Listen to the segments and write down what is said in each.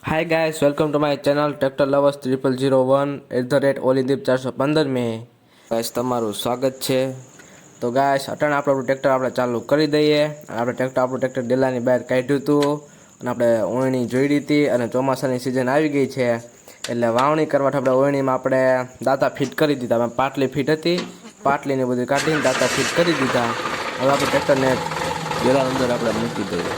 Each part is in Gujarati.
Hi guys, welcome to my channel tractor lovers 0001 @ઓલિદીપ 415 में गाइस તમારું સ્વાગત છે। તો ગાઈસ અટાણે આપણું ટ્રેક્ટર આપણે ચાલુ કરી દઈએ। આપણું ટ્રેક્ટર ડેલાની બહાર કાઢ્યું હતું અને આપણે ઓળણી જોઈ હતી અને ચોમાસાની સિઝન આવી ગઈ છે એટલે વાવણી કરવા આપણે ઓળણીમાં આપણે દાતા ફિટ કરી દીધા। પાટલી ફિટ હતી, પાટલીને બધું કાઢીને દાતા ફિટ કરી દીધા। હવે આપણે ટ્રેક્ટરને ડેલા અંદર આપણે મૂકી દઈએ।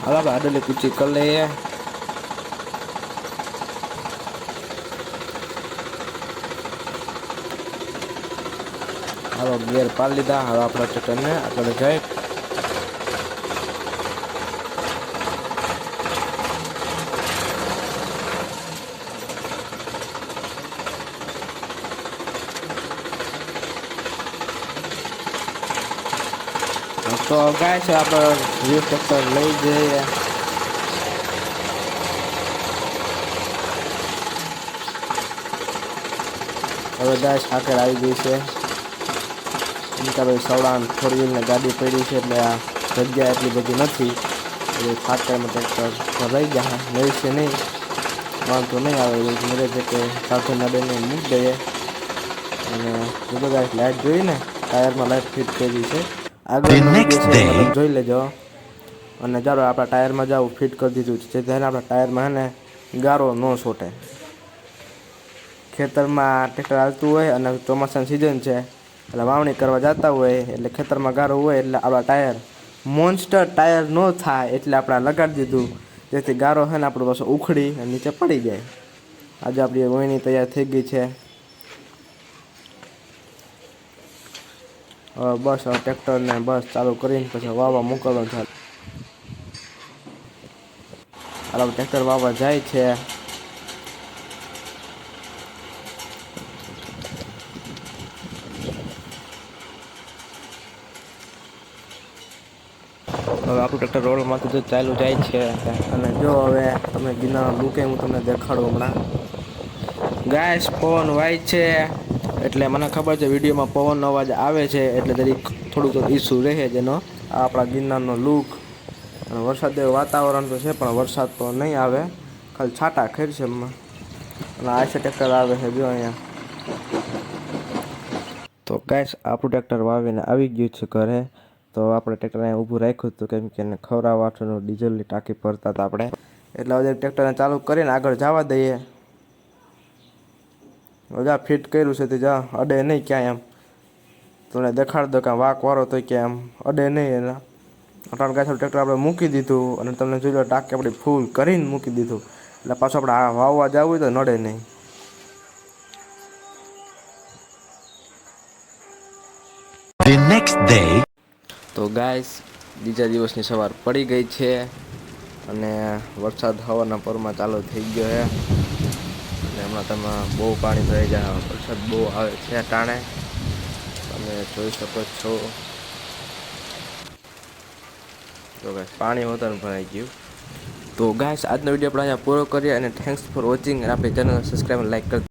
હવે આપણે આડલી કૂચી કરી લઈએ। હવે ગેર પાડી લીધા। હવે આપણા ટ્રેક્ટરને આગળ જઈ તો ગાય છે આપણે વ્યૂ ટ્રેક્ટર લઈ જઈએ। હવે ગાય સાકર આવી ગઈ છે। ભાઈ સવડાન ફોર વ્હીલને ગાડી પડી છે એટલે આ જગ્યા એટલી બધી નથી એટલે સાકરમાં ટ્રેક્ટર લઈ ગયા લઈ છે નહીં, વાંધો નહીં આવે મળે છે કે સાથે નડેને મૂકી દઈએ। અને જો ગાય લાઇટ જોઈને ટાયરમાં લાઇટ ફિટ કરી છે, આગળ મતલબ જોઈ લેજો। અને ચાલો આપણા ટાયરમાં જાવ ફિટ કરી દીધું છે જેથી આપણા ટાયરમાં હે ને ગારો ન છોટે। ખેતરમાં ટ્રેક્ટર હાલતું હોય અને ચોમાસાની સિઝન છે એટલે વાવણી કરવા જતા હોય એટલે ખેતરમાં ગારો હોય એટલે આપણા ટાયર મોન્સ્ટર ટાયર ન થાય એટલે આપણે લગાડી દીધું જેથી ગારો છે ને આપણો પાછો ઉખડી અને નીચે પડી જાય। આજે આપણી વણણી તૈયાર થઈ ગઈ છે। હવે બસ ટ્રેક્ટરને બસ ચાલુ કરીને પછી વાવવા મોકલવાનું છે। હાલ ટ્રેક્ટર વાવવા જાય છે। હવે આપણું ટ્રેક્ટર રોડમાંથી જો ચાલુ જાય છે અને જો હવે તમે ગિરનારનો લુક હું તમને દેખાડું હમણાં। ગાઈસ પવન વાય છે એટલે મને ખબર છે વિડીયોમાં પવનનો અવાજ આવે છે એટલે જરીક થોડુંક ઇસ્યુ રહે જેનો આ આપણા ગિરનારનો લુક। અને વરસાદ જેવું વાતાવરણ તો છે પણ વરસાદ તો નહીં આવે, ખાલી છાંટા ખેરશે એમાં। અને આ છે ટ્રેક્ટર આવે છે જો અહીંયા। તો ગાઈસ આપણું ટ્રેક્ટર વાવીને આવી ગયું છે ઘરે। તો આપણે ટ્રેક્ટર અહીંયા ઊભું રાખ્યું હતું કેમ કે એને ખવડાવવાનું ડીઝલની ટાંકી ભરતા હતા આપણે એટલે હવે ટ્રેક્ટરને ચાલુ કરીને આગળ જવા દઈએ। જા ફિટ કર્યું છે તે જા અડે નહીં ક્યાંય, એમ તમને દેખાડ દો કે વાક વાળો તો કે એમ અડે નહીં એના અટાણ ગાય ટ્રેક્ટર આપણે મૂકી દીધું અને તમને જોઈ લો ટાંકી આપણી ફૂલ કરીને મૂકી દીધું એટલે પાછું આપણે વાવવા જવું હોય તો નડે નહીં। The next day. તો ગાઈસ બીજા દિવસની સવાર પડી ગઈ છે અને વરસાદ હવાના પરમાં ચાલુ થઈ ગયો છે અને હમણાં તમે બહુ પાણી ભરાઈ જાય, વરસાદ બહુ આવે છે ટાણે તમે જોઈ શકો છો। તો ગાઈસ પાણી વધારે ભરાઈ ગયું। તો ગાઈસ આજનો વિડીયો આપણે અહીંયા પૂરો કરીએ અને થેન્ક્સ ફોર વોચિંગ અને આપણી ચેનલ સબસ્ક્રાઈબ અને લાઈક કરી